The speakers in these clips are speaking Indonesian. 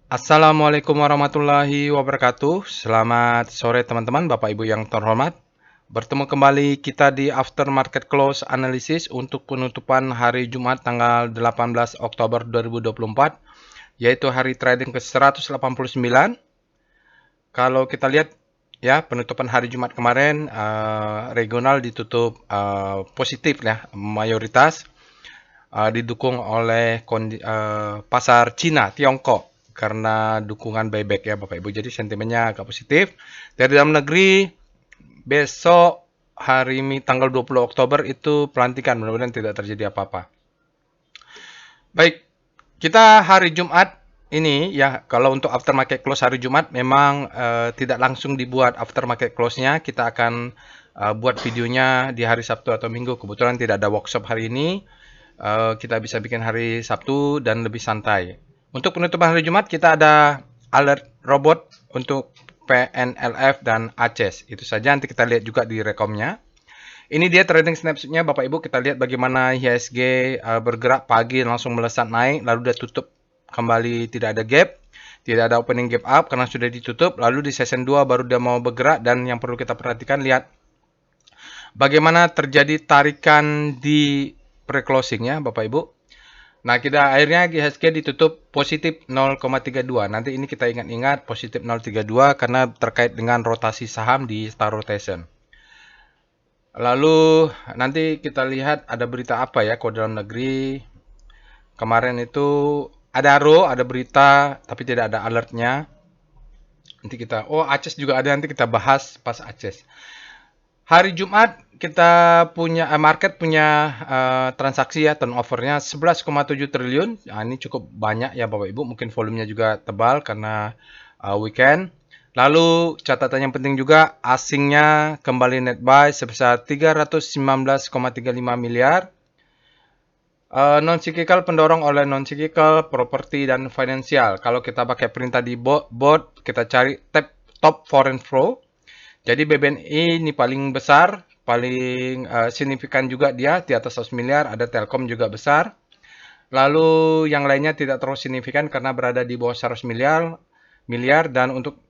Assalamualaikum warahmatullahi wabarakatuh. Selamat sore teman-teman, Bapak Ibu yang terhormat. Bertemu kembali kita di After Market Close Analysis untuk penutupan hari Jumat tanggal 18 Oktober 2024, yaitu hari trading ke-189. Kalau kita lihat ya, penutupan hari Jumat kemarin regional ditutup positif ya, mayoritas didukung oleh pasar Cina, Tiongkok karena dukungan buyback ya Bapak Ibu. Jadi sentimennya agak positif. Dari dalam negeri besok hari ini tanggal 20 Oktober itu pelantikan, mudah-mudahan tidak terjadi apa-apa. Baik, kita hari Jumat ini ya, kalau untuk aftermarket close hari Jumat memang tidak langsung dibuat aftermarket close-nya. Kita akan buat videonya di hari Sabtu atau Minggu. Kebetulan tidak ada workshop hari ini. Kita bisa bikin hari Sabtu dan lebih santai. Untuk penutupan hari Jumat kita ada alert robot untuk PNLF dan ACES. Itu saja, nanti kita lihat juga di rekomnya. Ini dia trading snapshotnya Bapak Ibu. Kita lihat bagaimana IHSG bergerak pagi langsung melesat naik, lalu dia tutup kembali, tidak ada gap, tidak ada opening gap up karena sudah ditutup. Lalu di session 2 baru dia mau bergerak, dan yang perlu kita perhatikan, lihat bagaimana terjadi tarikan di pre-closingnya Bapak Ibu. Nah, kita akhirnya IHSG ditutup positif 0,32. Nanti ini kita ingat-ingat positif 0,32 karena terkait dengan rotasi saham di star rotation. Lalu nanti kita lihat ada berita apa ya kalau dalam negeri. Kemarin itu ada ada berita tapi tidak ada alertnya. Nanti kita, ACES juga ada, nanti kita bahas pas ACES. Hari Jumat kita punya market punya transaksi ya, turnovernya 11,7 triliun. Nah, ini cukup banyak ya Bapak Ibu, mungkin volumenya juga tebal karena weekend. Lalu catatan yang penting juga, asingnya kembali net buy sebesar 319,35 miliar. Non-cyclical pendorong oleh non-cyclical, properti, dan finansial. Kalau kita pakai perintah di board, kita cari tab top foreign flow. Jadi BBNI ini paling besar, paling signifikan juga dia, di atas 100 miliar, ada Telkom juga besar. Lalu yang lainnya tidak terlalu signifikan karena berada di bawah 100 miliar, dan untuk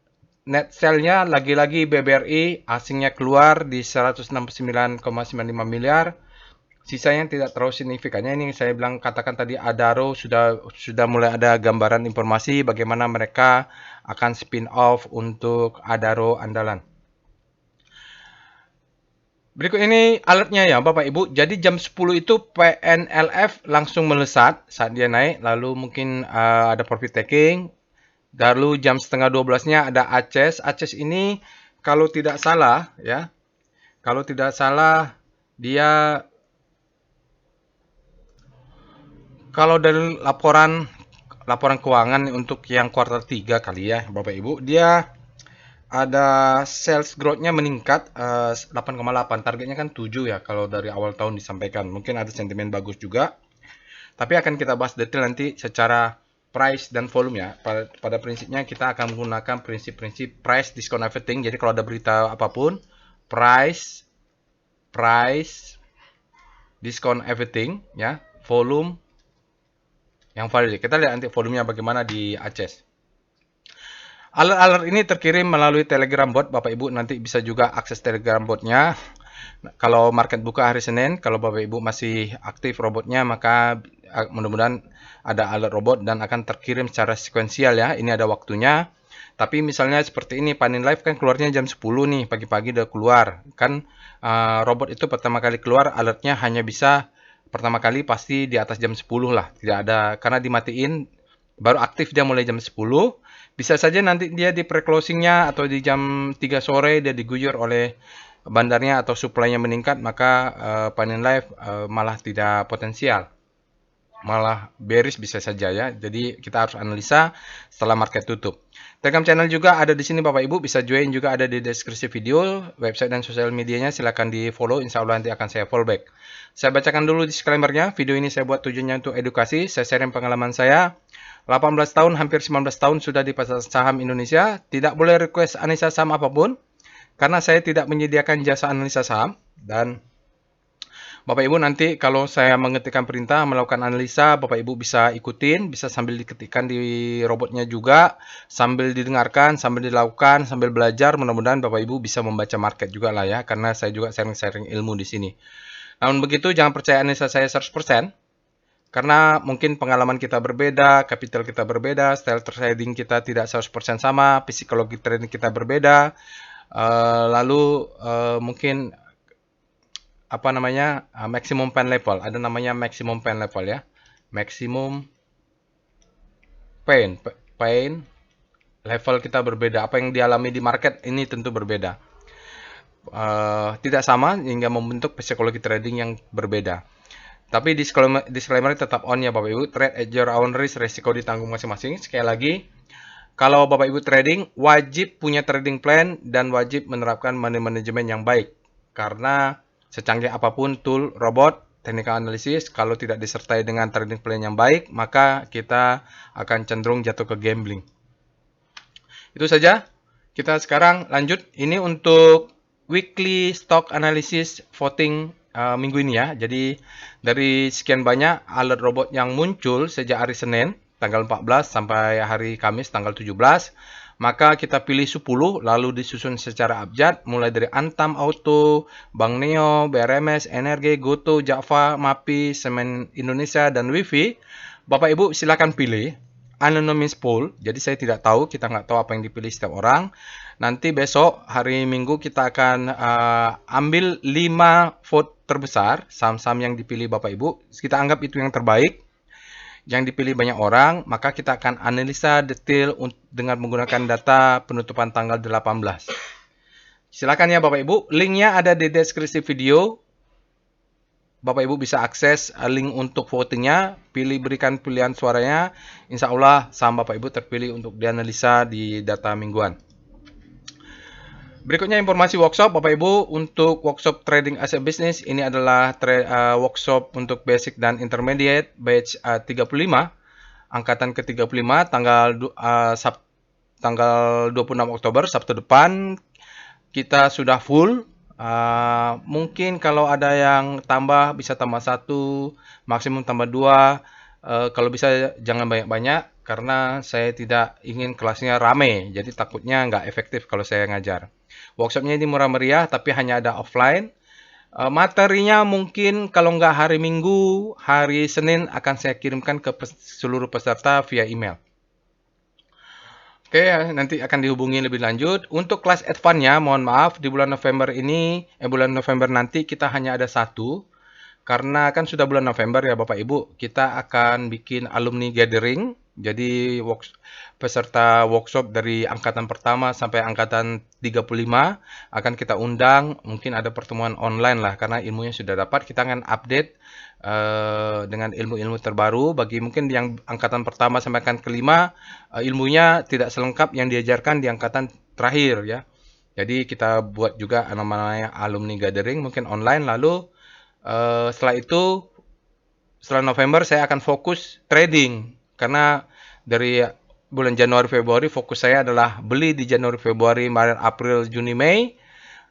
net sell-nya lagi-lagi BBRI asingnya keluar di 169,95 miliar. Sisanya tidak terlalu signifikannya. Ini saya bilang, katakan tadi Adaro sudah mulai ada gambaran informasi bagaimana mereka akan spin off untuk Adaro Andalan. Berikut ini alertnya ya Bapak Ibu. Jadi jam 10 itu PNLF langsung melesat saat dia naik. Lalu mungkin ada profit taking. Lalu jam setengah 12-nya ada ACES. ACES ini kalau tidak salah ya, kalau tidak salah dia, kalau dari laporan keuangan untuk yang kuartal 3 kali ya Bapak Ibu, dia ada sales growth-nya meningkat 8,8. Targetnya kan 7 ya kalau dari awal tahun disampaikan. Mungkin ada sentimen bagus juga. Tapi akan kita bahas detail nanti secara price dan volume ya. Pada prinsipnya kita akan menggunakan prinsip-prinsip price, discount, everything. Jadi kalau ada berita apapun, price, discount, everything ya, volume yang valid. Kita lihat nanti volumenya bagaimana di ACES. Alert-alert ini terkirim melalui Telegram bot. Bapak Ibu nanti bisa juga akses Telegram botnya. Kalau market buka hari Senin, kalau Bapak Ibu masih aktif robotnya, maka mudah-mudahan ada alert robot dan akan terkirim secara sekuensial ya. Ini ada waktunya. Tapi misalnya seperti ini, Panin Live kan keluarnya jam 10 nih, pagi-pagi udah keluar. Kan robot itu pertama kali keluar, alertnya hanya bisa pertama kali pasti di atas jam 10 lah. Tidak ada, karena dimatiin, baru aktif dia mulai jam 10. Bisa saja nanti dia di pre-closingnya atau di jam 3 sore dia diguyur oleh bandarnya atau supply-nya meningkat, maka Panin Live malah tidak potensial. Malah bearish bisa saja ya. Jadi kita harus analisa setelah market tutup. Telegram channel juga ada di sini Bapak Ibu, bisa join juga, ada di deskripsi video. Website dan sosial medianya silahkan di follow, insya Allah nanti akan saya follow back. Saya bacakan dulu disclaimer-nya. Video ini saya buat tujuannya untuk edukasi, saya sharing pengalaman saya. 18 tahun, hampir 19 tahun sudah di pasar saham Indonesia. Tidak boleh request analisa saham apapun, karena saya tidak menyediakan jasa analisa saham. Dan Bapak Ibu nanti kalau saya mengetikkan perintah melakukan analisa, Bapak Ibu bisa ikutin, bisa sambil diketikkan di robotnya juga, sambil didengarkan, sambil dilakukan, sambil belajar. Mudah-mudahan Bapak Ibu bisa membaca market juga lah ya, karena saya juga sharing-sharing ilmu di sini. Namun begitu, jangan percaya analisa saya 100%, karena mungkin pengalaman kita berbeda, capital kita berbeda, style trading kita tidak 100% sama, psikologi trading kita berbeda, lalu mungkin apa namanya maximum pain level, ada namanya maximum pain level ya, maximum pain level kita berbeda, apa yang dialami di market ini tentu berbeda, tidak sama hingga membentuk psikologi trading yang berbeda. Tapi disclaimer tetap on ya Bapak Ibu, trade at your own risk, resiko ditanggung masing-masing. Sekali lagi, kalau Bapak Ibu trading, wajib punya trading plan dan wajib menerapkan money management yang baik. Karena secanggih apapun tool, robot, technical analysis, kalau tidak disertai dengan trading plan yang baik, maka kita akan cenderung jatuh ke gambling. Itu saja. Kita sekarang lanjut. Ini untuk weekly stock analysis voting minggu ini ya. Jadi dari sekian banyak alert robot yang muncul sejak hari Senin tanggal 14 sampai hari Kamis tanggal 17, maka kita pilih 10 lalu disusun secara abjad mulai dari Antam Auto, Bank Neo, BRMS, Energi, Goto, Java, MAPI, Semen Indonesia dan Wifi. Bapak Ibu silakan pilih anonymous poll, jadi saya tidak tahu, kita nggak tahu apa yang dipilih setiap orang. Nanti besok hari Minggu kita akan ambil 5 vote terbesar saham-saham yang dipilih Bapak Ibu. Kita anggap itu yang terbaik, yang dipilih banyak orang, maka kita akan analisa detail dengan menggunakan data penutupan tanggal 18. Silakan ya Bapak Ibu, linknya ada di deskripsi video. Bapak Ibu bisa akses link untuk votingnya, berikan pilihan suaranya. Insya Allah saham Bapak Ibu terpilih untuk dianalisa di data mingguan. Berikutnya informasi workshop Bapak Ibu. Untuk workshop trading as a business, ini adalah workshop untuk basic dan intermediate batch 35, angkatan ke-35, tanggal 26 Oktober, Sabtu depan. Kita sudah full. Mungkin kalau ada yang tambah bisa tambah 1, maksimum tambah 2. Kalau bisa jangan banyak-banyak karena saya tidak ingin kelasnya rame, jadi takutnya nggak efektif kalau saya ngajar. Workshopnya ini murah meriah tapi hanya ada offline. Materinya mungkin kalau nggak hari Minggu, hari Senin akan saya kirimkan ke seluruh peserta via email. Oke, nanti akan dihubungi lebih lanjut. Untuk kelas advance-nya, mohon maaf, di bulan November ini, bulan November nanti kita hanya ada 1. Karena kan sudah bulan November ya Bapak Ibu, kita akan bikin alumni gathering. Jadi peserta workshop dari angkatan pertama sampai angkatan 35 akan kita undang. Mungkin ada pertemuan online lah, karena ilmunya sudah dapat. Kita akan update dengan ilmu-ilmu terbaru. Bagi mungkin yang angkatan pertama sampai angkatan kelima, ilmunya tidak selengkap yang diajarkan di angkatan terakhir ya. Jadi kita buat juga namanya alumni gathering mungkin online. Lalu setelah itu, setelah November saya akan fokus trading. Karena dari bulan Januari Februari fokus saya adalah beli di Januari Februari, Maret, April, Juni, Mei.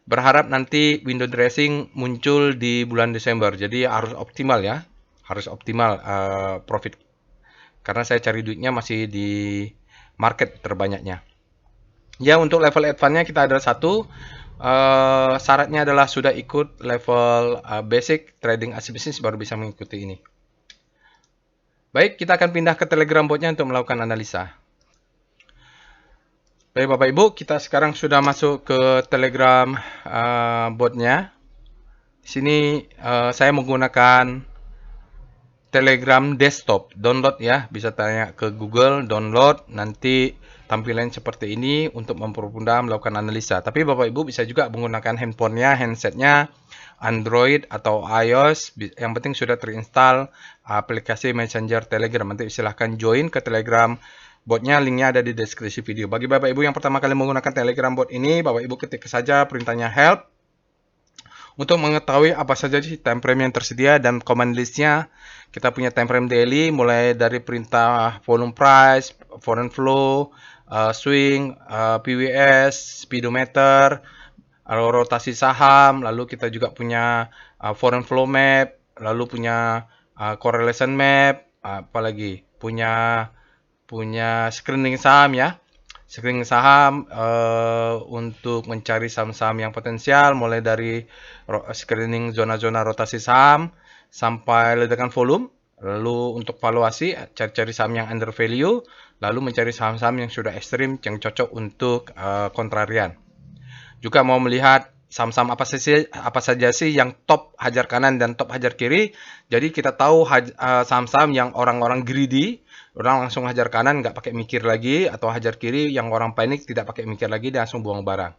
Berharap nanti window dressing muncul di bulan Desember. Jadi harus optimal ya. Harus optimal profit. Karena saya cari duitnya masih di market terbanyaknya. Ya, untuk level advance-nya kita ada 1. Syaratnya adalah sudah ikut level basic trading as a business baru bisa mengikuti ini. Baik, kita akan pindah ke Telegram botnya untuk melakukan analisa. Baik Bapak Ibu, kita sekarang sudah masuk ke Telegram botnya. Di sini saya menggunakan Telegram desktop, download ya, bisa tanya ke Google, download, nanti tampilan seperti ini untuk mempermudah melakukan analisa. Tapi Bapak Ibu bisa juga menggunakan handphonenya, handsetnya, Android atau iOS, yang penting sudah terinstall aplikasi Messenger Telegram. Nanti silahkan join ke Telegram botnya, linknya ada di deskripsi video. Bagi Bapak Ibu yang pertama kali menggunakan Telegram bot ini, Bapak Ibu ketik saja perintahnya help untuk mengetahui apa saja sih time frame yang tersedia dan command listnya. Kita punya time frame daily mulai dari perintah volume price, foreign flow, swing, PWS, speedometer, rotasi saham. Lalu kita juga punya foreign flow map, lalu punya correlation map, apalagi punya screening saham ya. Screening saham untuk mencari saham-saham yang potensial, mulai dari screening zona-zona rotasi saham sampai ledakan volume. Lalu untuk valuasi, cari-cari saham yang under value, lalu mencari saham-saham yang sudah ekstrim, yang cocok untuk kontrarian. Juga mau melihat saham-saham apa saja sih yang top hajar kanan dan top hajar kiri. Jadi kita tahu saham-saham yang orang-orang greedy, orang langsung hajar kanan nggak pakai mikir lagi, atau hajar kiri yang orang panik tidak pakai mikir lagi, dia langsung buang barang.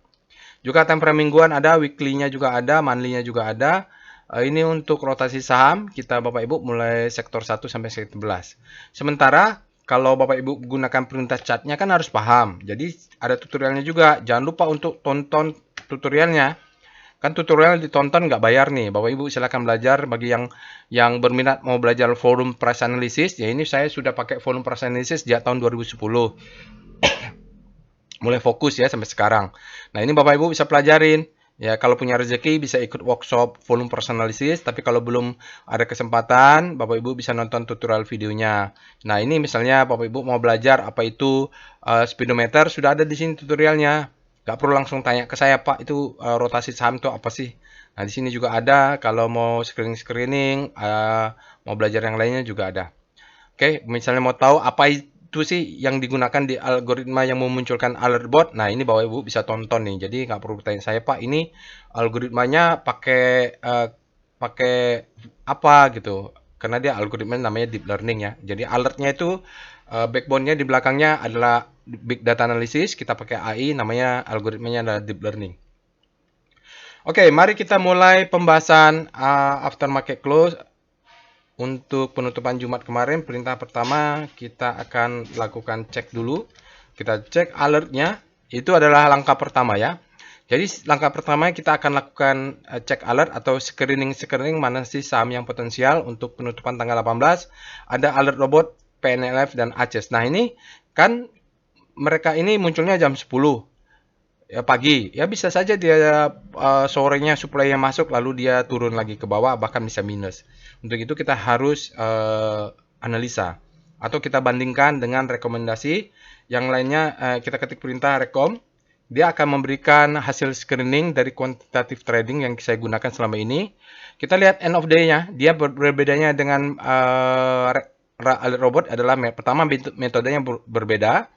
Juga time frame mingguan ada, weekly-nya juga ada, monthly-nya juga ada. Ini untuk rotasi saham kita Bapak Ibu mulai sektor 1 sampai sektor 11. Sementara kalau Bapak Ibu gunakan perintah chartnya kan harus paham. Jadi ada tutorialnya juga. Jangan lupa untuk tonton tutorialnya. Kan tutorial ditonton nggak bayar nih. Bapak Ibu silakan belajar. Bagi yang berminat mau belajar volume price analysis, ya ini saya sudah pakai volume price analysis sejak tahun 2010. Mulai fokus ya sampai sekarang. Nah, ini Bapak Ibu bisa pelajarin. Ya, kalau punya rezeki bisa ikut workshop volume price analysis, tapi kalau belum ada kesempatan, Bapak Ibu bisa nonton tutorial videonya. Nah, ini misalnya Bapak Ibu mau belajar apa itu speedometer, sudah ada di sini tutorialnya. Nggak perlu langsung tanya ke saya, Pak, itu rotasi saham itu apa sih? Nah, di sini juga ada. Kalau mau screening-screening, mau belajar yang lainnya juga ada. Oke, misalnya mau tahu apa itu sih yang digunakan di algoritma yang memunculkan alert bot. Nah, ini Bapak Ibu bisa tonton nih. Jadi nggak perlu bertanya saya, Pak, ini algoritmanya pakai apa gitu. Karena dia algoritma namanya deep learning ya. Jadi alertnya itu backbone-nya di belakangnya adalah big data analysis. Kita pakai AI, namanya algoritmanya adalah deep learning. Oke, mari kita mulai pembahasan after market close. Untuk penutupan Jumat kemarin, perintah pertama kita akan lakukan cek dulu. Kita cek alertnya. Itu adalah langkah pertama ya. Jadi langkah pertama kita akan lakukan cek alert atau screening mana sih saham yang potensial untuk penutupan tanggal 18. Ada alert robot, PNLF dan ACES. Nah, ini kan mereka ini munculnya jam 10 ya pagi. Ya bisa saja dia sorenya supply yang masuk lalu dia turun lagi ke bawah, bahkan bisa minus. Untuk itu kita harus analisa atau kita bandingkan dengan rekomendasi yang lainnya. Kita ketik perintah rekom, dia akan memberikan hasil screening dari quantitative trading yang saya gunakan selama ini. Kita lihat end of day-nya, dia berbedanya dengan alert robot adalah pertama metodenya berbeda.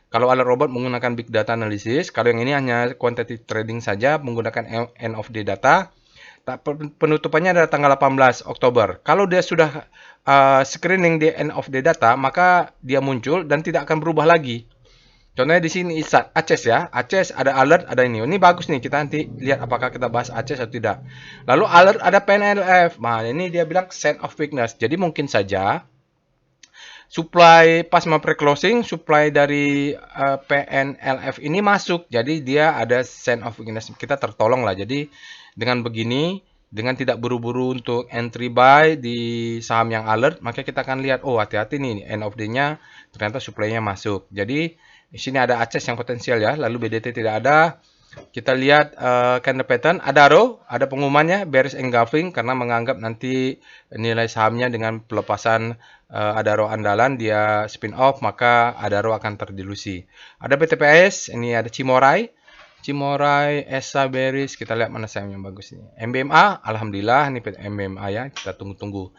Kalau alert robot menggunakan big data analysis, kalau yang ini hanya quantitative trading saja menggunakan end of day data. Penutupannya adalah tanggal 18 Oktober. Kalau dia sudah screening di end of day data, maka dia muncul dan tidak akan berubah lagi. Contohnya di sini ACES ya. ACES ada alert, ada ini. Ini bagus nih, kita nanti lihat apakah kita bahas ACES atau tidak. Lalu alert ada PNLF. Nah, ini dia bilang sign of weakness. Jadi mungkin saja supply pas mau pre-closing, supply dari PNLF ini masuk. Jadi dia ada sign of weakness. Kita tertolong lah. Jadi dengan begini, dengan tidak buru-buru untuk entry buy di saham yang alert, maka kita akan lihat, oh hati-hati nih, end of day-nya ternyata supply-nya masuk. Jadi di sini ada ACES yang potensial ya, lalu BDT tidak ada. Kita lihat candle pattern, Adaro, ada pengumumannya bearish engulfing karena menganggap nanti nilai sahamnya dengan pelepasan Adaro andalan dia spin off, maka Adaro akan terdilusi. Ada BTPS, ini ada Cimorai, ESA bearish, kita lihat mana saham yang bagus ini. MBMA, alhamdulillah ini MBMA ya, kita tunggu-tunggu.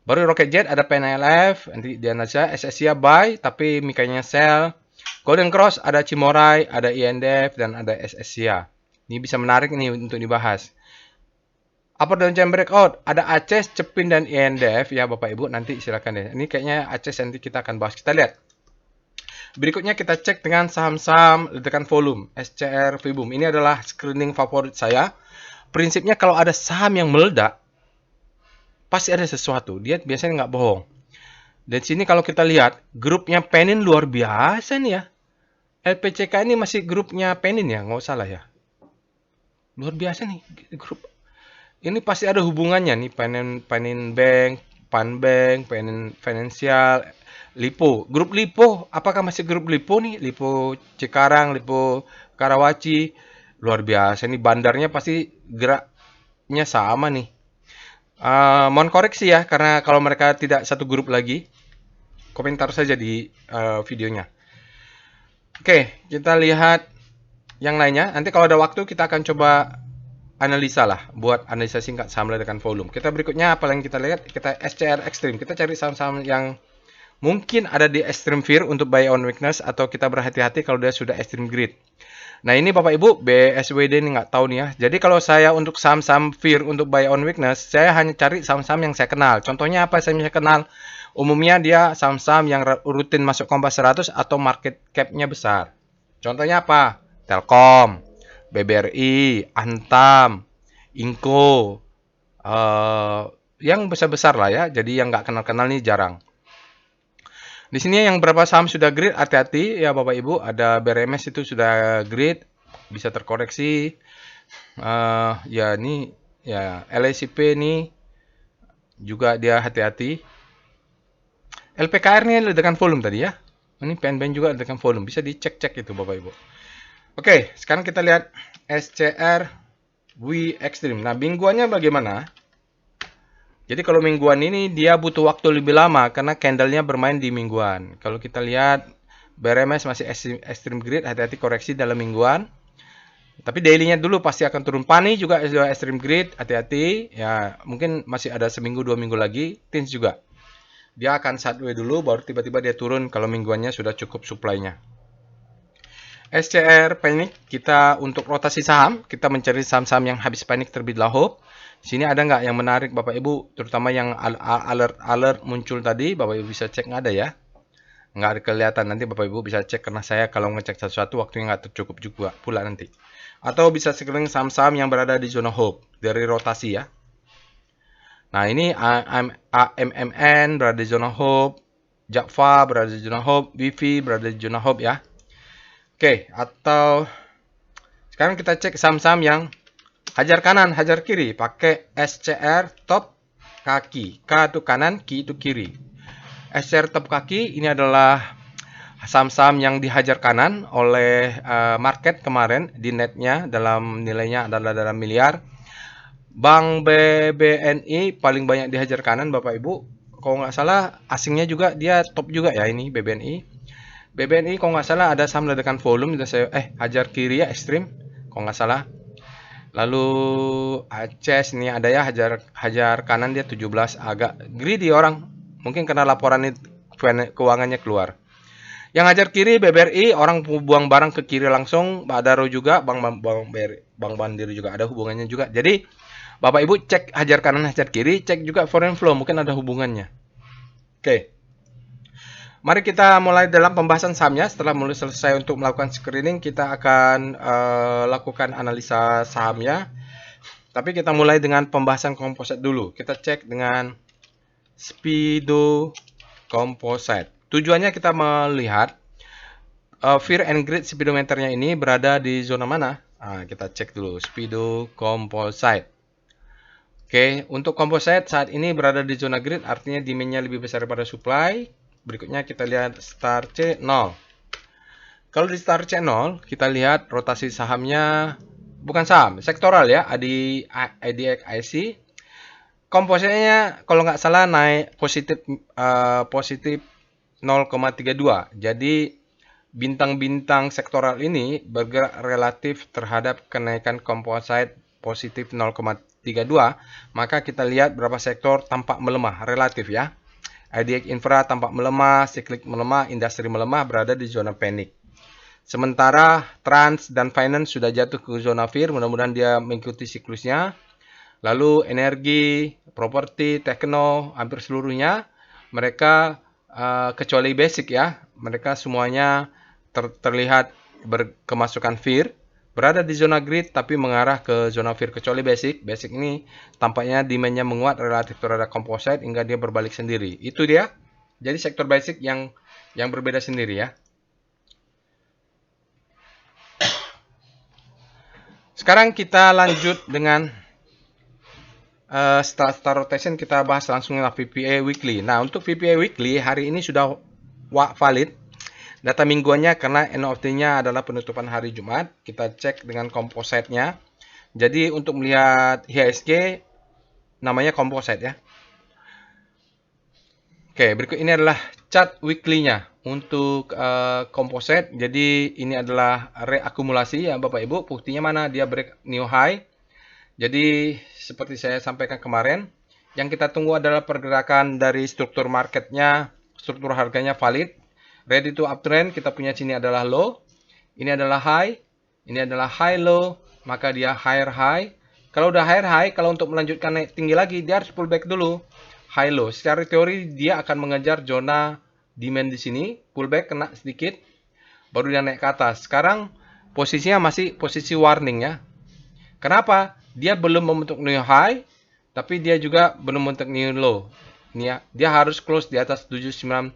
Baru Rocket Jet ada PNLF, nanti dia saja SSIA buy tapi mikanya sell. Golden Cross ada Cimorai, ada INDF dan ada SSIA. Ini bisa menarik nih untuk dibahas. Upper downtrend breakout ada ACES, Cepin dan INDF ya Bapak Ibu, nanti silakan deh. Ini kayaknya ACES nanti kita akan bahas. Kita lihat. Berikutnya kita cek dengan saham-saham ledakan volume, SCR Vibum. Ini adalah screening favorit saya. Prinsipnya kalau ada saham yang meledak, pasti ada sesuatu. Dia biasanya nggak bohong. Dan sini kalau kita lihat, grupnya Penin luar biasa nih ya. LPCK ini masih grupnya Penin ya, nggak salah ya. Luar biasa nih grup. Ini pasti ada hubungannya nih, Penin Bank, Panbank, Penin Financial, Lipo. Grup Lipo, apakah masih grup Lipo nih? Lipo Cikarang, Lipo Karawaci. Luar biasa nih, bandarnya pasti geraknya sama nih. Mohon koreksi ya, karena kalau mereka tidak satu grup lagi, komentar saja di videonya. Oke, kita lihat yang lainnya. Nanti kalau ada waktu kita akan coba analisa lah, buat analisa singkat saham ledakan volume. Kita berikutnya apa yang kita lihat? Kita SCR Extreme. Kita cari saham-saham yang mungkin ada di extreme fear untuk buy on weakness, atau kita berhati-hati kalau dia sudah extreme greed. Nah ini Bapak Ibu, BSWD ini nggak tahu nih ya. Jadi kalau saya untuk saham-saham fear untuk buy on weakness, saya hanya cari saham-saham yang saya kenal. Contohnya apa saya kenal? Umumnya dia saham-saham yang rutin masuk Kompas 100 atau market cap-nya besar. Contohnya apa? Telkom, BBRI, Antam, Inco, yang besar-besar lah ya. Jadi yang nggak kenal-kenal nih jarang. Di sini yang berapa saham sudah grid, hati-hati ya Bapak Ibu. Ada BRMS itu sudah grid, bisa terkoreksi. Ya ini ya LSIP ini juga dia hati-hati. LPKR ini ledakan volume tadi ya. Ini PNBN juga ledakan volume, bisa dicek-cek itu Bapak Ibu. Oke, sekarang kita lihat SCR W Extreme. Nah, mingguannya bagaimana? Jadi kalau mingguan ini dia butuh waktu lebih lama karena candlenya bermain di mingguan. Kalau kita lihat BRMS masih extreme grid, hati-hati koreksi dalam mingguan. Tapi daily-nya dulu pasti akan turun. Pani juga extreme grid, hati-hati. Ya, mungkin masih ada seminggu 2 minggu lagi. Tins juga. Dia akan sideways dulu, baru tiba-tiba dia turun kalau mingguannya sudah cukup supply-nya. SCR panik, kita untuk rotasi saham, kita mencari saham-saham yang habis panik terlebih dahulu. Sini ada nggak yang menarik Bapak Ibu, terutama yang alert muncul tadi, Bapak Ibu bisa cek, nggak ada ya? Nggak ada kelihatan, nanti Bapak Ibu bisa cek karena saya kalau ngecek sesuatu waktunya nggak tercukup juga pula nanti. Atau bisa screening saham-saham yang berada di zona hope dari rotasi ya. Nah ini AMMN berada di zona hope, Jakfa berada di zona hope, Wifi berada di zona hope ya. Oke, atau sekarang kita cek saham-saham yang hajar kanan, hajar kiri, pakai SCR top kaki. K itu kanan, Q itu kiri. SCR top kaki ini adalah saham-saham yang dihajar kanan oleh market kemarin di netnya, dalam nilainya adalah dalam miliar. Bank BBNI paling banyak dihajar kanan Bapak Ibu. Kalau nggak salah asingnya juga dia top juga ya ini BBNI. BBNI kalau nggak salah ada saham ledakan volume, hajar kiri ya ekstrim kalau nggak salah. Lalu Aceh ini ada ya hajar kanan dia 17, agak greedy orang. Mungkin karena laporan keuangannya keluar. Yang hajar kiri BBRI, orang buang barang ke kiri langsung. Badaro juga, Bank Mandiri juga ada hubungannya juga. Jadi Bapak Ibu cek hajar kanan hajar kiri, cek juga foreign flow, mungkin ada hubungannya. Oke. Mari kita mulai dalam pembahasan sahamnya. Setelah mulai selesai untuk melakukan screening, kita akan lakukan analisa sahamnya. Tapi kita mulai dengan pembahasan komposit dulu. Kita cek dengan Speedo Composite. Tujuannya kita melihat Fear and Greed speedometernya ini berada di zona mana. Nah, kita cek dulu Speedo Composite. Oke, untuk composite saat ini berada di zona greed, artinya demand-nya lebih besar daripada supply. Berikutnya kita lihat Star C0. Kalau di Star C0, kita lihat rotasi sahamnya, bukan saham, sektoral ya, IDX kompositnya kalau nggak salah naik positif 0,32. Jadi bintang-bintang sektoral ini bergerak relatif terhadap kenaikan komposit positif 0,32. Maka kita lihat berapa sektor tampak melemah relatif ya. IDX Infra tampak melemah, Cyclic melemah, industri melemah, berada di zona panik. Sementara Trans dan Finance sudah jatuh ke zona fear, mudah-mudahan dia mengikuti siklusnya. Lalu energi, properti, tekno, hampir seluruhnya mereka kecuali basic ya, mereka semuanya terlihat berkemasukan fear, berada di zona greed tapi mengarah ke zona fear kecuali basic. Basic ini tampaknya demand-nya menguat relatif terhadap composite hingga dia berbalik sendiri. Itu dia. Jadi sektor basic yang berbeda sendiri ya. Sekarang kita lanjut dengan setelah rotation kita bahas langsung dengan VPA weekly. Nah, untuk VPA weekly hari ini sudah valid. Data mingguannya karena end of day-nya adalah penutupan hari Jumat. Kita cek dengan kompositnya. Jadi untuk melihat IHSG namanya composite ya. Oke, berikut ini adalah chart weekly-nya untuk composite. Jadi ini adalah reakumulasi ya Bapak Ibu. Buktinya mana? Dia break new high. Jadi seperti saya sampaikan kemarin, yang kita tunggu adalah pergerakan dari struktur marketnya, struktur harganya valid, ready to uptrend. Kita punya sini adalah low, ini adalah high, ini adalah high low, maka dia higher high. Kalau udah higher high, kalau untuk melanjutkan naik tinggi lagi, dia harus pullback dulu, high low. Secara teori dia akan mengejar zona demand di sini, pullback kena sedikit, baru dia naik ke atas. Sekarang posisinya masih posisi warning ya. Kenapa? Dia belum membentuk new high, tapi dia juga belum membentuk new low. Ini ya, dia harus close di atas 790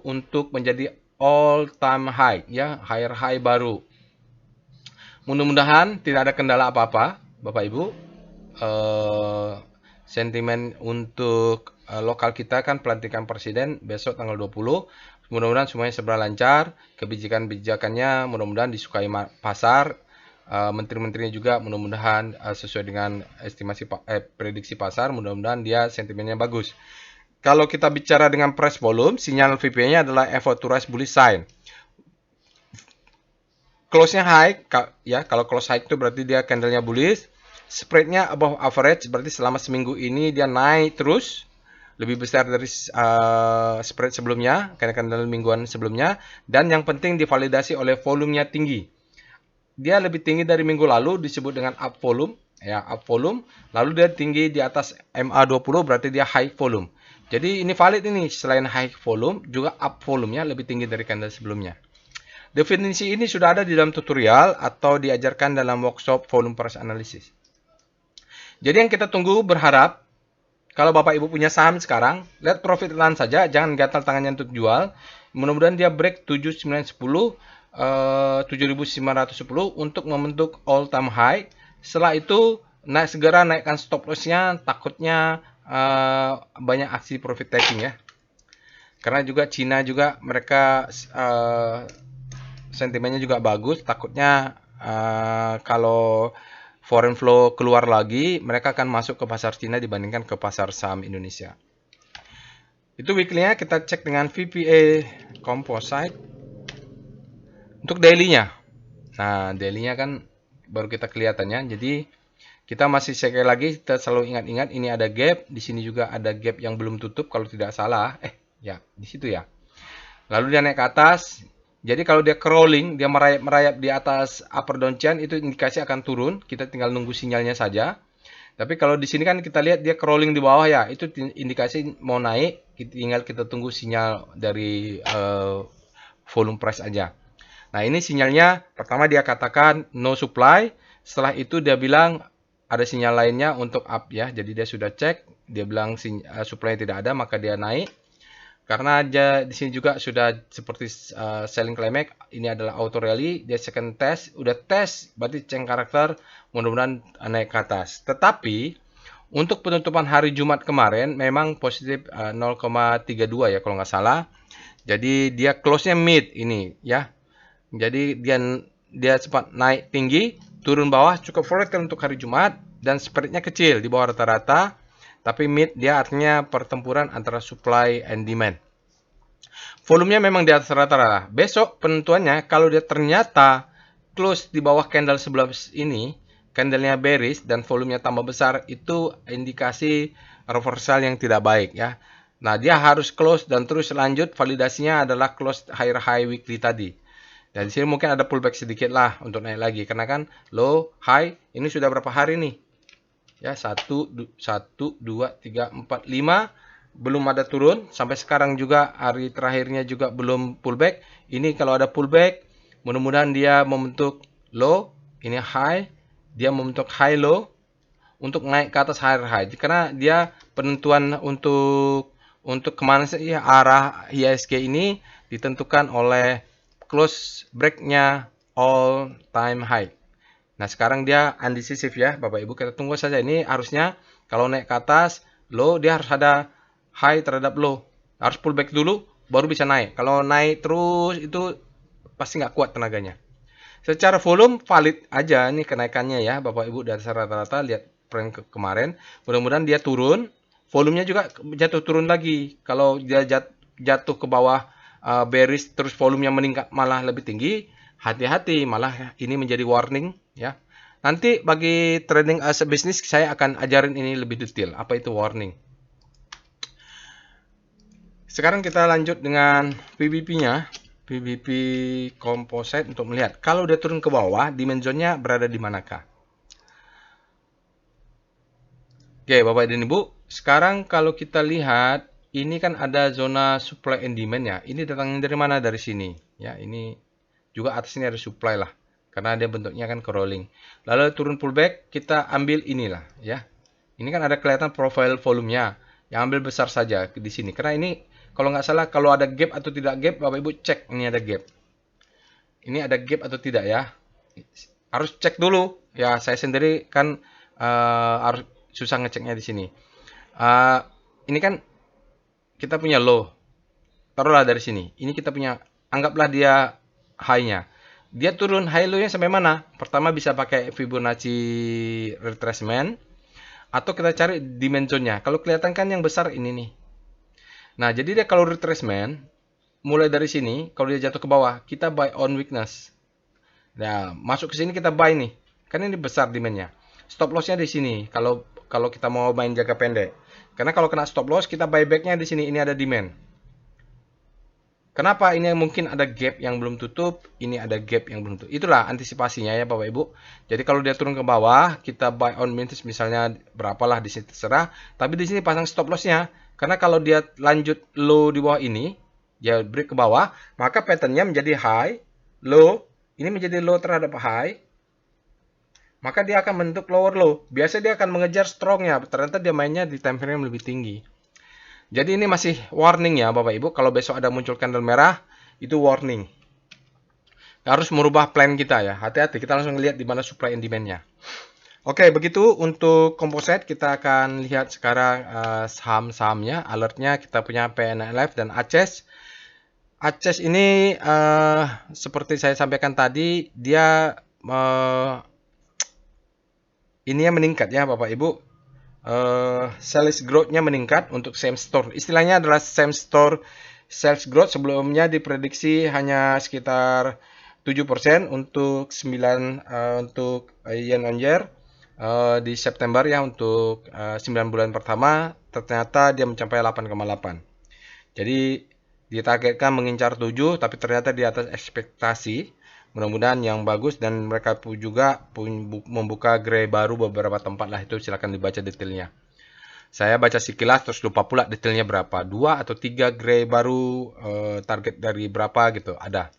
untuk menjadi all time high ya, higher high baru. Mudah-mudahan tidak ada kendala apa-apa, Bapak Ibu. Sentimen untuk lokal kita kan pelantikan presiden besok tanggal 20. Mudah-mudahan semuanya serba lancar, kebijakan-kebijakannya mudah-mudahan disukai pasar. Menteri-menterinya juga mudah-mudahan sesuai dengan estimasi prediksi pasar, mudah-mudahan dia sentimennya bagus. Kalau kita bicara dengan price volume, sinyal VPA-nya adalah effort to rise bullish sign. Close-nya high, ya kalau close high itu berarti dia candle-nya bullish. Spread-nya above average, berarti selama seminggu ini dia naik terus, lebih besar dari spread sebelumnya, candle mingguan sebelumnya. Dan yang penting divalidasi oleh volumenya tinggi. Dia lebih tinggi dari minggu lalu, disebut dengan up volume, ya up volume. Lalu dia tinggi di atas MA20, berarti dia high volume. Jadi ini valid ini, selain high volume, juga up volumenya lebih tinggi dari candle sebelumnya. Definisi ini sudah ada di dalam tutorial atau diajarkan dalam workshop volume price analysis. Jadi yang kita tunggu berharap, kalau Bapak Ibu punya saham sekarang, lihat profit run saja, jangan gatal tangannya untuk jual. Mudah-mudahan dia break 7910. 7.910 untuk membentuk all time high. Setelah itu segera naikkan stop loss-nya, takutnya banyak aksi profit taking ya. Karena juga Cina juga mereka sentimennya juga bagus, takutnya kalau foreign flow keluar lagi, mereka akan masuk ke pasar Cina dibandingkan ke pasar saham Indonesia. Itu weekly-nya kita cek dengan VPA Composite. Untuk daily-nya. Nah, daily-nya kan baru kita kelihatannya. Jadi kita masih sekali lagi kita selalu ingat-ingat ini ada gap, di sini juga ada gap yang belum tutup kalau tidak salah. Ya, di situ ya. Lalu dia naik ke atas. Jadi kalau dia crawling, dia merayap di atas upper downtrend, itu indikasi akan turun. Kita tinggal nunggu sinyalnya saja. Tapi kalau di sini kan kita lihat dia crawling di bawah ya, itu indikasi mau naik. Tinggal kita tunggu sinyal dari volume price aja. Nah, ini sinyalnya, pertama dia katakan no supply, setelah itu dia bilang ada sinyal lainnya untuk up ya. Jadi dia sudah cek, dia bilang supply tidak ada, maka dia naik. Karena dia di sini juga sudah seperti selling climax, ini adalah auto rally, dia second test, udah tes, berarti change karakter, mudah-mudahan naik ke atas. Tetapi untuk penutupan hari Jumat kemarin memang positif 0,32 ya kalau nggak salah. Jadi dia close-nya mid ini ya. Jadi dia sempat naik tinggi, turun bawah, cukup volatile untuk hari Jumat, dan spreadnya kecil di bawah rata-rata, tapi mid dia artinya pertempuran antara supply and demand. Volumenya memang di atas rata-rata. Besok penentuannya, kalau dia ternyata close di bawah candle sebelah ini, candlenya bearish dan volumenya tambah besar, itu indikasi reversal yang tidak baik ya. Nah, dia harus close dan terus lanjut, validasinya adalah close higher high weekly tadi. Dan di sini mungkin ada pullback sedikit lah untuk naik lagi. Karena kan low, high, ini sudah berapa hari nih? Ya, 1, 2, 3, 4, 5. Belum ada turun. Sampai sekarang juga hari terakhirnya juga belum pullback. Ini kalau ada pullback, mudah-mudahan dia membentuk low. Ini high. Dia membentuk high low. Untuk naik ke atas higher high. Karena dia penentuan untuk kemana sih arah IHSG ini ditentukan oleh close break-nya all time high. Nah, sekarang dia undecisive ya, Bapak Ibu. Kita tunggu saja. Ini harusnya kalau naik ke atas, low, dia harus ada high terhadap low. Harus pullback dulu, baru bisa naik. Kalau naik terus, itu pasti nggak kuat tenaganya. Secara volume, valid aja nih kenaikannya ya, Bapak Ibu. Dari rata-rata, lihat kemarin. Mudah-mudahan dia turun, volumenya juga jatuh turun lagi. Kalau dia jatuh ke bawah bearish terus volumenya meningkat malah lebih tinggi, hati-hati, malah ini menjadi warning ya. Nanti bagi trading as a business saya akan ajarin ini lebih detail, apa itu warning. Sekarang kita lanjut dengan PBP-nya. PBP composite untuk melihat kalau dia turun ke bawah, dimensionnya berada di manakah. Oke, Bapak dan Ibu, sekarang kalau kita lihat ini kan ada zona supply and demand ya. Ini datangnya dari mana? Dari sini. Ya, ini juga atasnya ada supply lah. Karena dia bentuknya kan crawling. Lalu turun pullback, kita ambil inilah ya. Ini kan ada kelihatan profile volumenya. Yang ambil besar saja di sini. Karena ini kalau nggak salah kalau ada gap atau tidak gap, Bapak Ibu cek ini ada gap. Ini ada gap atau tidak ya. Harus cek dulu. Ya, saya sendiri kan harus susah ngeceknya di sini. Ini kan kita punya low. Taruhlah dari sini. Ini kita punya, anggaplah dia high-nya. Dia turun high low-nya sampai mana? Pertama bisa pakai Fibonacci retracement. Atau kita cari dimensionnya. Kalau kelihatan kan yang besar ini nih. Nah, jadi dia kalau retracement, mulai dari sini, kalau dia jatuh ke bawah, kita buy on weakness. Nah, masuk ke sini kita buy nih. Kan ini besar demand-nya. Stop loss-nya di sini. Kalau kita mau main jaga pendek. Karena kalau kena stop loss, kita buy back-nya di sini. Ini ada demand. Kenapa? Ini mungkin ada gap yang belum tutup. Ini ada gap yang belum tutup. Itulah antisipasinya ya Bapak Ibu. Jadi kalau dia turun ke bawah, kita buy on weakness misalnya berapalah di sini terserah. Tapi di sini pasang stop loss-nya. Karena kalau dia lanjut low di bawah ini, dia break ke bawah, maka pattern-nya menjadi high, low, ini menjadi low terhadap high, maka dia akan membentuk lower low. Biasanya dia akan mengejar strong-nya, ternyata dia mainnya di time frame lebih tinggi. Jadi ini masih warning ya Bapak Ibu, kalau besok ada muncul candle merah, itu warning. Harus merubah plan kita ya, hati-hati, kita langsung lihat di mana supply and demand-nya. Oke, begitu untuk composite. Kita akan lihat sekarang saham-sahamnya, alertnya. Kita punya PNLF dan ACES. ACES ini seperti saya sampaikan tadi, dia ininya meningkat ya Bapak Ibu. Sales growth-nya meningkat untuk same store. Istilahnya adalah same store sales growth. Sebelumnya diprediksi hanya sekitar 7% untuk 9 untuk year on year. Di September ya untuk 9 bulan pertama ternyata dia mencapai 8,8. Jadi ditargetkan mengincar 7 tapi ternyata di atas ekspektasi. Mudah-mudahan yang bagus dan mereka pun juga membuka gray baru beberapa tempat lah, itu silakan dibaca detailnya. Saya baca sekilas terus lupa pula detailnya berapa. 2 atau 3 gray baru, target dari berapa gitu ada.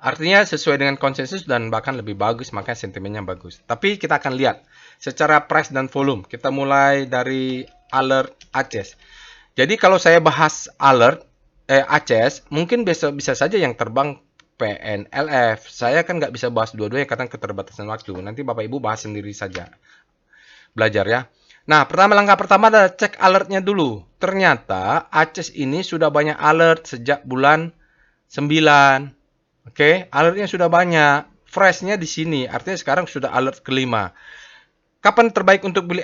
Artinya sesuai dengan konsensus dan bahkan lebih bagus, makanya sentimennya bagus. Tapi kita akan lihat secara price dan volume. Kita mulai dari alert ACES. Jadi kalau saya bahas alert ACES, mungkin bisa saja yang terbang PNLF. Saya kan nggak bisa bahas dua-duanya karena keterbatasan waktu. Nanti Bapak Ibu bahas sendiri saja. Belajar ya. Nah, langkah pertama adalah cek alertnya dulu. Ternyata ACES ini sudah banyak alert sejak bulan 9. Oke, alertnya sudah banyak. Freshnya di sini, artinya sekarang sudah alert kelima. Kapan terbaik untuk beli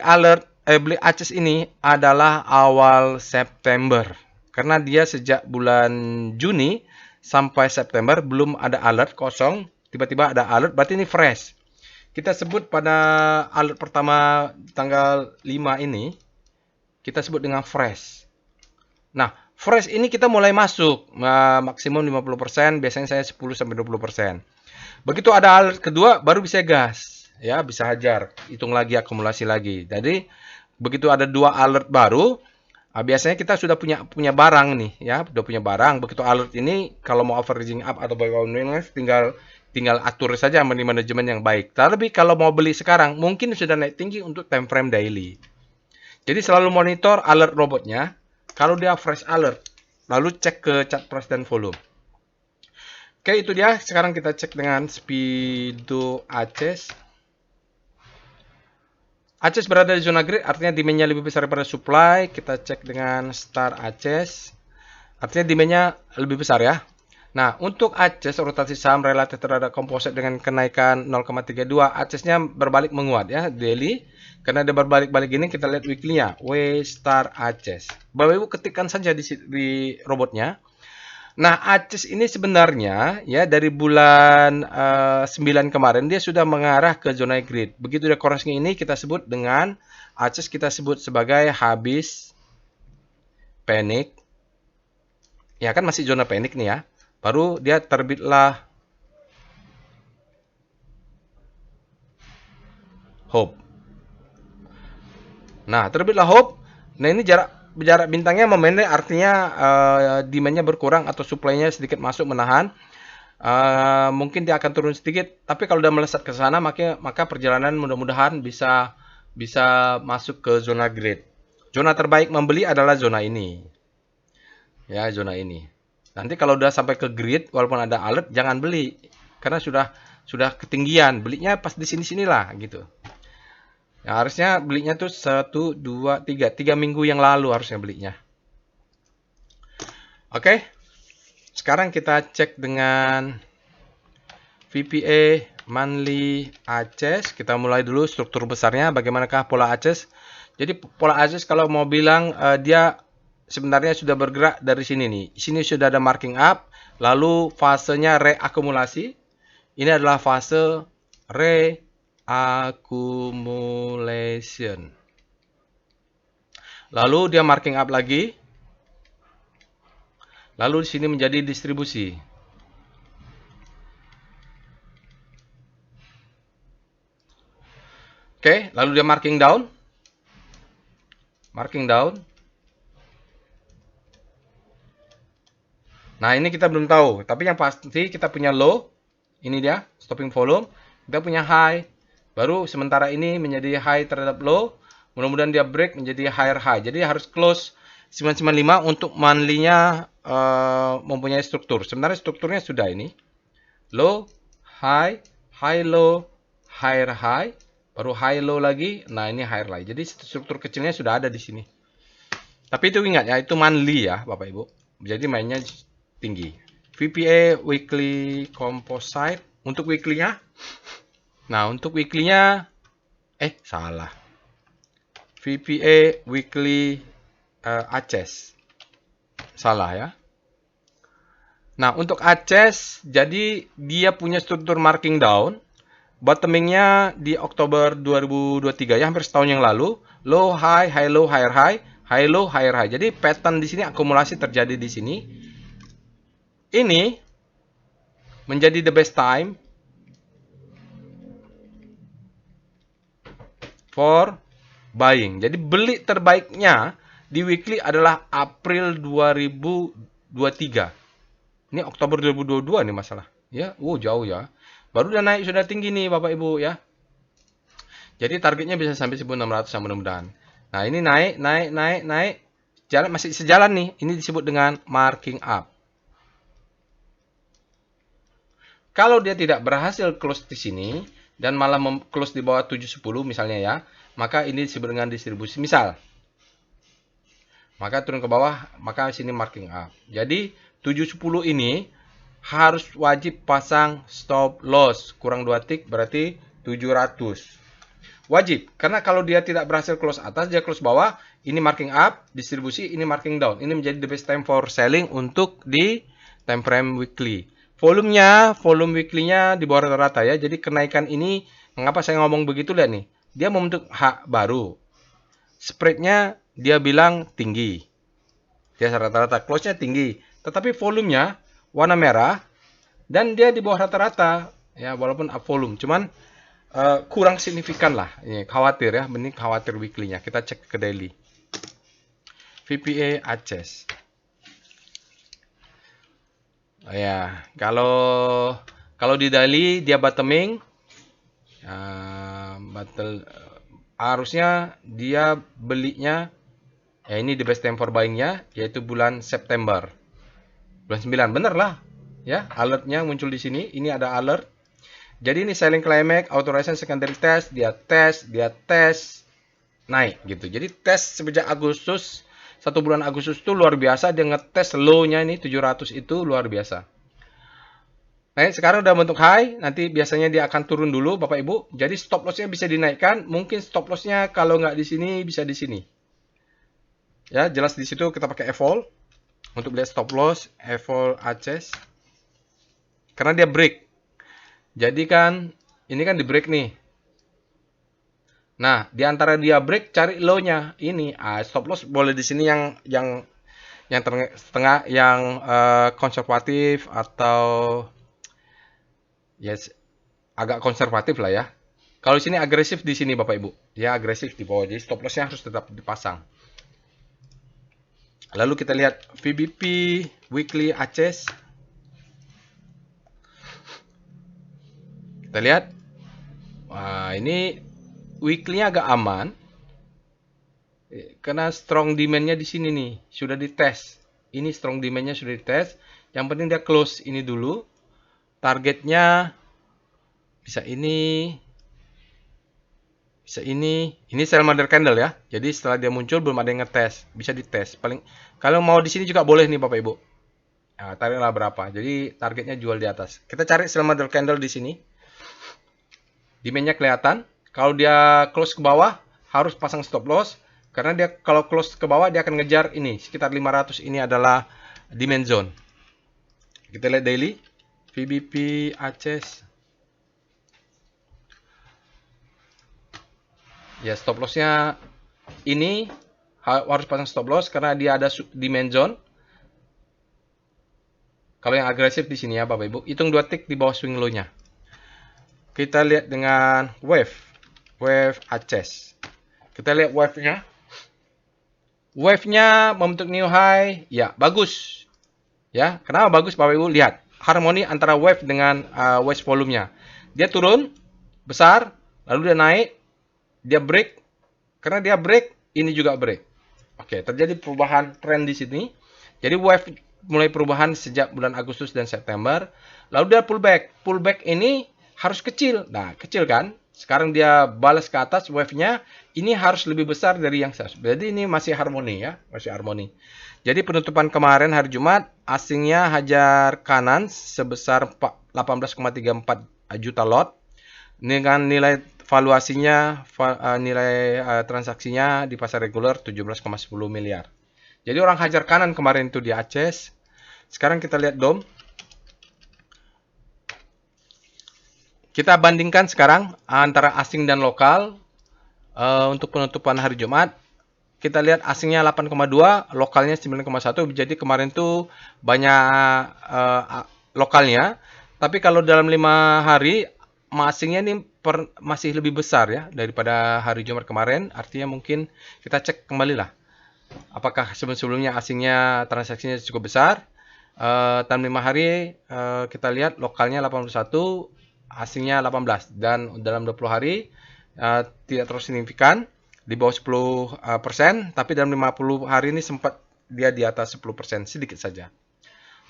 beli ACES ini adalah awal September. Karena dia sejak bulan Juni sampai September belum ada alert, kosong. Tiba-tiba ada alert, berarti ini fresh. Kita sebut pada alert pertama tanggal 5 ini, kita sebut dengan fresh. Nah, fresh ini kita mulai masuk, maksimum 50%, biasanya saya 10-20%. Begitu ada alert kedua, baru bisa gas. Ya, bisa hajar, hitung lagi, akumulasi lagi. Jadi, begitu ada 2 alert baru, biasanya kita sudah punya barang nih, ya, sudah punya barang. Begitu alert ini, kalau mau averaging up atau buy on weakness, tinggal atur saja manajemen yang baik. Tapi kalau mau beli sekarang, mungkin sudah naik tinggi untuk time frame daily. Jadi selalu monitor alert robotnya. Kalau dia fresh alert, lalu cek ke chart price dan volume. Oke, itu dia. Sekarang kita cek dengan Speedo ACES. ACES berada di zona grid, artinya demand-nya lebih besar daripada supply. Kita cek dengan Star ACES. Artinya demand-nya lebih besar ya. Nah, untuk ACES rotasi saham relatif terhadap komposit dengan kenaikan 0,32, ACES-nya berbalik menguat ya, daily. Karena ada berbalik-balik gini, kita lihat weekly-nya, W star ACES. Bapak Ibu ketikkan saja di robotnya. Nah, ACES ini sebenarnya ya dari bulan 9 kemarin dia sudah mengarah ke zona grid. Begitu dia koreksi ini kita sebut dengan ACES, kita sebut sebagai habis panik. Ya kan masih zona panik nih ya. Baru dia terbitlah hope. Nah, terbitlah hope. Nah, ini jarak bintangnya memendek, artinya demand-nya berkurang atau supply-nya sedikit masuk menahan. Mungkin dia akan turun sedikit, tapi kalau udah melesat ke sana maka perjalanan mudah-mudahan bisa masuk ke zona grade. Zona terbaik membeli adalah zona ini. Ya, zona ini. Nanti kalau udah sampai ke grid walaupun ada alert jangan beli karena sudah ketinggian. Belinya pas di sini-sinilah gitu. Ya, harusnya belinya tuh 1 2 3 minggu yang lalu harusnya belinya. Oke. Sekarang kita cek dengan VPA monthly ACES. Kita mulai dulu struktur besarnya. Bagaimanakah pola ACES? Jadi pola ACES kalau mau bilang dia sebenarnya sudah bergerak dari sini nih. Sini sudah ada marking up. Lalu fasenya reakumulasi. Ini adalah fase reaccumulation. Lalu dia marking up lagi. Lalu di sini menjadi distribusi. Oke, lalu dia marking down. Marking down. Nah, ini kita belum tahu, tapi yang pasti kita punya low. Ini dia, stopping volume. Kita punya high. Baru sementara ini menjadi high terhadap low. Mudah-mudahan dia break menjadi higher high. Jadi harus close 995 untuk monthly-nya mempunyai struktur. Sebenarnya strukturnya sudah ini. Low, high, high low, higher high, baru high low lagi. Nah, ini higher high. Jadi struktur kecilnya sudah ada di sini. Tapi itu ingat ya, itu monthly ya, Bapak Ibu. Jadi mainnya tinggi. VPA weekly composite untuk weekly-nya. Nah, untuk weekly-nya salah. VPA weekly ACES. Salah ya. Nah, untuk ACES jadi dia punya struktur marking down. Bottoming-nya di Oktober 2023 ya, hampir setahun yang lalu. Low high, high low, higher high, high low, higher high. Jadi pattern di sini akumulasi terjadi di sini. Ini menjadi the best time for buying. Jadi beli terbaiknya di weekly adalah April 2023. Ini Oktober 2022 nih masalah. Ya, jauh ya. Baru udah naik sudah tinggi nih Bapak Ibu ya. Jadi targetnya bisa sampai 1.600 mudah-mudahan. Nah, ini naik. Jalan masih sejalan nih. Ini disebut dengan marking up. Kalau dia tidak berhasil close di sini dan malah close di bawah 710 misalnya ya, maka ini disebut dengan distribusi. Misal, maka turun ke bawah, maka sini marking up. Jadi 710 ini harus wajib pasang stop loss. Kurang 2 tick berarti 700. Wajib, karena kalau dia tidak berhasil close atas, dia close bawah, ini marking up, distribusi, ini marking down. Ini menjadi the best time for selling untuk di time frame weekly. Volume weekly-nya di bawah rata-rata ya. Jadi kenaikan ini, mengapa saya ngomong begitu, lihat nih. Dia membentuk H baru. Spread-nya dia bilang tinggi. Dia rata-rata, close-nya tinggi. Tetapi volumenya warna merah dan dia di bawah rata-rata. Ya, walaupun up volume. Cuman kurang signifikan lah. Ini khawatir ya, ini khawatir weekly-nya. Kita cek ke daily. VPA ACES. Ya, kalau di daily dia bottoming, harusnya dia belinya, ya ini the best time for buying-nya, yaitu bulan September. Bulan 9, bener lah. Ya, alertnya muncul di sini. Ini ada alert. Jadi ini selling climax, authorization secondary test, dia tes, naik gitu. Jadi tes sejak Agustus, 1 bulan Agustus itu luar biasa. Dia ngetes low-nya ini 700 itu luar biasa. Naik sekarang udah bentuk high, nanti biasanya dia akan turun dulu Bapak Ibu. Jadi stop lossnya bisa dinaikkan, mungkin stop lossnya kalau nggak di sini bisa di sini. Ya, jelas di situ kita pakai evol untuk lihat stop loss, evol Aces. Karena dia break. Jadi kan ini kan di break nih. Nah, di antara dia break cari low-nya. Ini stop loss boleh di sini yang tengah yang konservatif atau yes agak konservatif lah ya. Kalau di sini agresif di sini Bapak Ibu. Ya agresif di bawah. Jadi stop loss-nya harus tetap dipasang. Lalu kita lihat VBP weekly Aces. Kita lihat. Wah, ini weekly-nya agak aman. Karena strong demand-nya di sini nih, sudah dites. Ini strong demand-nya sudah dites. Yang penting dia close ini dulu. Targetnya bisa ini. Bisa ini. Ini sell mother candle ya. Jadi setelah dia muncul belum ada yang ngetes. Bisa dites. Paling kalau mau di sini juga boleh nih Bapak Ibu. Nah, tariklah berapa. Jadi targetnya jual di atas. Kita cari sell mother candle di sini. Demand-nya kelihatan. Kalau dia close ke bawah harus pasang stop loss. Karena dia kalau close ke bawah dia akan ngejar ini sekitar 500, ini adalah demand zone. Kita lihat daily VBP Aces. Ya stop lossnya ini harus pasang stop loss karena dia ada demand zone. Kalau yang agresif di sini ya Bapak Ibu, hitung 2 tick di bawah swing low-nya. Kita lihat dengan wave Aces. Kita lihat wave-nya. Wave-nya membentuk new high, ya bagus. Ya, kenapa bagus Bapak Ibu? Lihat harmoni antara wave dengan wave volume-nya. Dia turun besar, lalu dia naik, dia break. Karena dia break, ini juga break. Oke, terjadi perubahan tren di sini. Jadi wave mulai perubahan sejak bulan Agustus dan September. Lalu dia pullback. Pullback ini harus kecil. Nah, kecil kan? Sekarang dia balas ke atas wave-nya, ini harus lebih besar dari yang saya. Jadi ini masih harmoni ya, masih harmoni. Jadi penutupan kemarin hari Jumat, asingnya hajar kanan sebesar 18,34 juta lot. Dengan nilai valuasinya, nilai transaksinya di pasar reguler 17,10 miliar. Jadi orang hajar kanan kemarin itu di Aces. Sekarang kita lihat DOM. Kita bandingkan sekarang antara asing dan lokal untuk penutupan hari Jumat. Kita lihat asingnya 8,2, lokalnya 9,1. Jadi kemarin tuh banyak lokalnya. Tapi kalau dalam 5 hari, asingnya ini masih lebih besar ya daripada hari Jumat kemarin. Artinya mungkin kita cek kembali lah. Apakah sebelum-sebelumnya asingnya transaksinya cukup besar. Dalam 5 hari kita lihat lokalnya 81, asingnya 18, dan dalam 20 hari tidak terlalu signifikan di bawah 10%, tapi dalam 50 hari ini sempat dia di atas 10%, sedikit saja.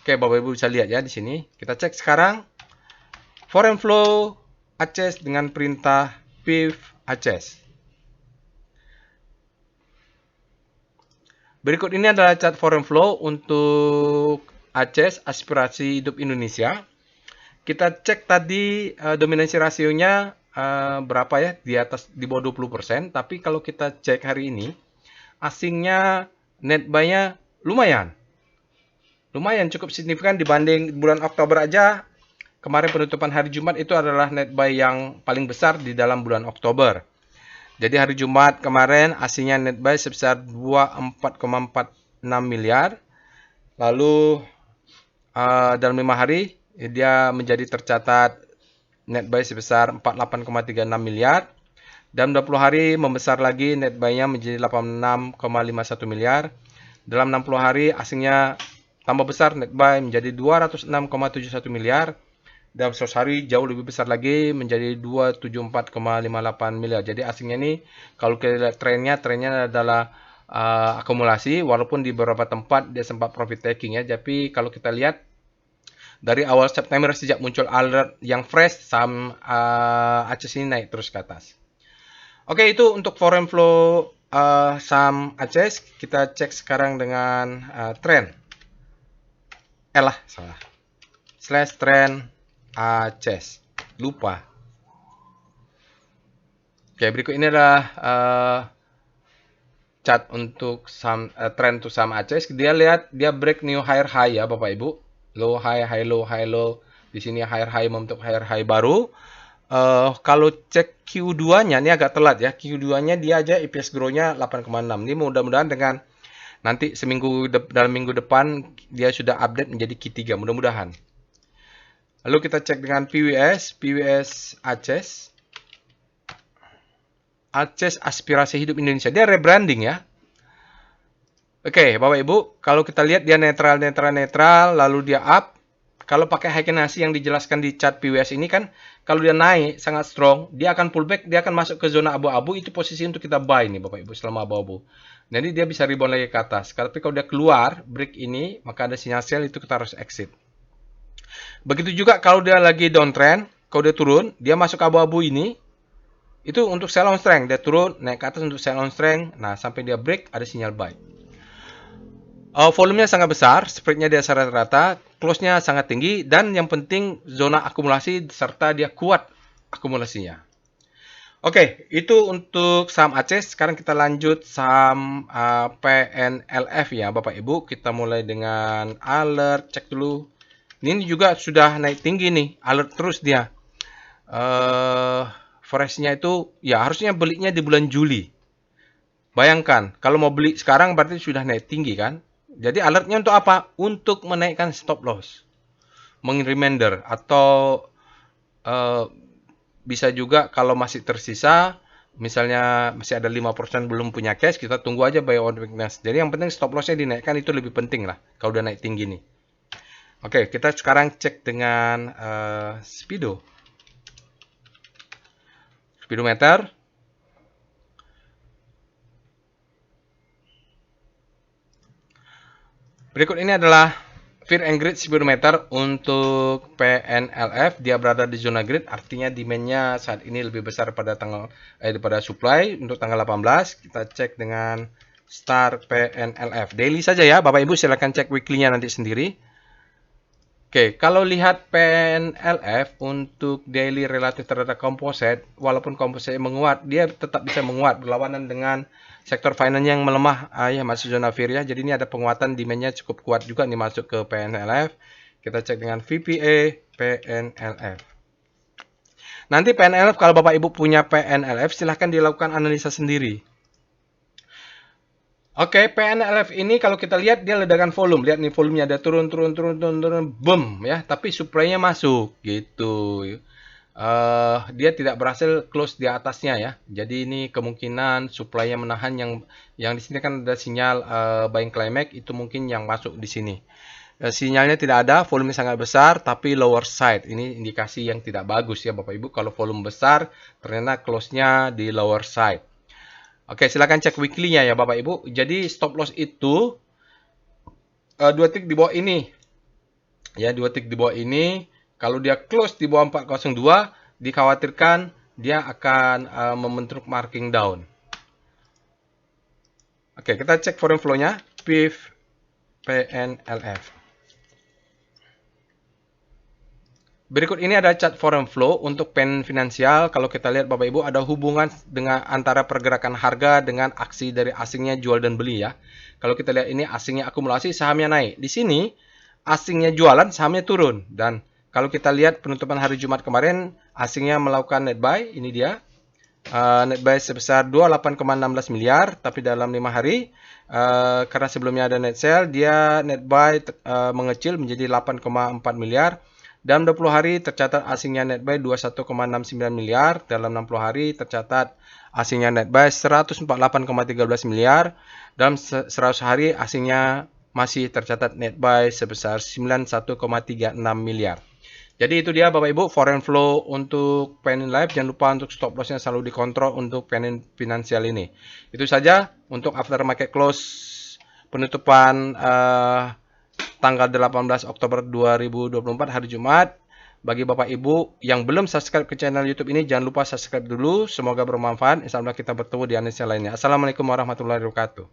Oke, Bapak Ibu bisa lihat ya di sini. Kita cek sekarang foreign flow Aces dengan perintah PIV Aces. Berikut ini adalah chart foreign flow untuk Aces aspirasi hidup Indonesia. Kita cek tadi dominasi rasionya berapa ya, di bawah 20%. Tapi kalau kita cek hari ini, asingnya net buy-nya lumayan cukup signifikan dibanding bulan Oktober aja. Kemarin penutupan hari Jumat itu adalah net buy yang paling besar di dalam bulan Oktober. Jadi hari Jumat kemarin asingnya net buy sebesar 24,46 miliar. Lalu dalam 5 hari dia menjadi tercatat net buy sebesar 48,36 miliar. Dalam 20 hari membesar lagi, net buy-nya menjadi 86,51 miliar. Dalam 60 hari asingnya tambah besar, net buy menjadi 206,71 miliar. Dalam 100 hari jauh lebih besar lagi menjadi 274,58 miliar. Jadi asingnya ini kalau kita lihat trennya adalah akumulasi, walaupun di beberapa tempat dia sempat profit taking ya. Tapi kalau kita lihat dari awal September sejak muncul alert yang fresh, saham Aces ini naik terus ke atas. Oke, itu untuk foreign flow saham Aces. Kita cek sekarang dengan trend. Salah. Slash trend ACES. Lupa. Oke, berikut ini adalah chart untuk trend untuk saham ACES. Dia lihat dia break new higher high ya Bapak Ibu. Low high, high low, high low. Di sini higher high membentuk higher high baru. Kalau cek Q2-nya ini agak telat ya. Q2-nya dia aja EPS grow-nya 8,6. Ini mudah-mudahan dengan nanti dalam minggu depan dia sudah update menjadi Q3, mudah-mudahan. Lalu kita cek dengan PWS ACES. ACES Aspirasi Hidup Indonesia. Dia rebranding ya. Oke, Bapak Ibu, kalau kita lihat dia netral, lalu dia up. Kalau pakai Heikenhashi yang dijelaskan di chart PWS ini kan, kalau dia naik sangat strong, dia akan pullback, dia akan masuk ke zona abu-abu, itu posisi untuk kita buy nih Bapak Ibu selama abu-abu. Jadi dia bisa rebound lagi ke atas. Tapi kalau dia keluar break ini, maka ada sinyal sell, itu kita harus exit. Begitu juga kalau dia lagi downtrend, kalau dia turun, dia masuk abu-abu ini, itu untuk sell on strength. Dia turun, naik ke atas untuk sell on strength. Nah, sampai dia break, ada sinyal buy. Volumenya sangat besar, spreadnya di atas rata-rata, close-nya sangat tinggi, dan yang penting zona akumulasi serta dia kuat akumulasinya. Oke, itu untuk saham ACES. Sekarang kita lanjut saham PNLF ya Bapak Ibu. Kita mulai dengan alert, cek dulu. Ini juga sudah naik tinggi nih, alert terus dia. Forex-nya itu ya harusnya belinya di bulan Juli. Bayangkan, kalau mau beli sekarang berarti sudah naik tinggi kan? Jadi alertnya untuk apa? Untuk menaikkan stop loss. Reminder atau bisa juga kalau masih tersisa, misalnya masih ada 5% belum punya cash, kita tunggu aja buy on weakness. Jadi yang penting stop loss-nya dinaikkan, itu lebih penting lah kalau udah naik tinggi nih. Oke, kita sekarang cek dengan speedometer. Berikut ini adalah Fear and Greed Speedometer untuk PNLF. Dia berada di zona greed, artinya demand-nya saat ini lebih besar daripada supply. Untuk tanggal 18, kita cek dengan Star PNLF. Daily saja ya, Bapak Ibu silahkan cek weekly-nya nanti sendiri. Oke, kalau lihat PNLF untuk daily relatif terhadap composite, walaupun composite menguat, dia tetap bisa menguat berlawanan dengan sektor finance yang melemah ya, masih zona fear ya. Jadi ini ada penguatan, demand-nya cukup kuat juga nih masuk ke PNLF. Kita cek dengan VPA PNLF. Nanti PNLF, kalau Bapak Ibu punya PNLF, silahkan dilakukan analisa sendiri. Oke, PNLF ini kalau kita lihat dia ledakan volume. Lihat nih volumenya ada turun, boom ya. Tapi supply-nya masuk gitu. Dia tidak berhasil close di atasnya ya. Jadi ini kemungkinan supply-nya menahan, yang di sini kan ada sinyal buying climax, itu mungkin yang masuk di sini. Sinyalnya tidak ada, volume sangat besar tapi lower side. Ini indikasi yang tidak bagus ya Bapak Ibu. Kalau volume besar ternyata close-nya di lower side. Oke, silakan cek weekly-nya ya Bapak Ibu. Jadi stop loss itu 2 tick di bawah ini. Ya, 2 tick di bawah ini. Kalau dia close di bawah 402, dikhawatirkan dia akan membentuk marking down. Oke, kita cek foreign flow-nya. PIF PNLF. Berikut ini ada chart foreign flow untuk pen finansial. Kalau kita lihat Bapak Ibu, ada hubungan dengan antara pergerakan harga dengan aksi dari asingnya jual dan beli ya. Kalau kita lihat ini asingnya akumulasi, sahamnya naik. Di sini asingnya jualan, sahamnya turun. Dan kalau kita lihat penutupan hari Jumat kemarin, asingnya melakukan net buy. Ini dia. Net buy sebesar 28,16 miliar. Tapi dalam 5 hari, karena sebelumnya ada net sell, dia net buy mengecil menjadi 8,4 miliar. Dalam 20 hari tercatat asingnya net buy 21,69 miliar. Dalam 60 hari tercatat asingnya net buy 148,13 miliar. Dalam 100 hari asingnya masih tercatat net buy sebesar 91,36 miliar. Jadi itu dia Bapak Ibu foreign flow untuk PNLF. Jangan lupa untuk stop loss-nya selalu dikontrol untuk PNN finansial ini. Itu saja untuk after market close penutupan tanggal 18 Oktober 2024 hari Jumat. Bagi Bapak Ibu yang belum subscribe ke channel YouTube ini, jangan lupa subscribe dulu. Semoga bermanfaat. Insyaallah kita bertemu di analisa lainnya. Assalamualaikum warahmatullahi wabarakatuh.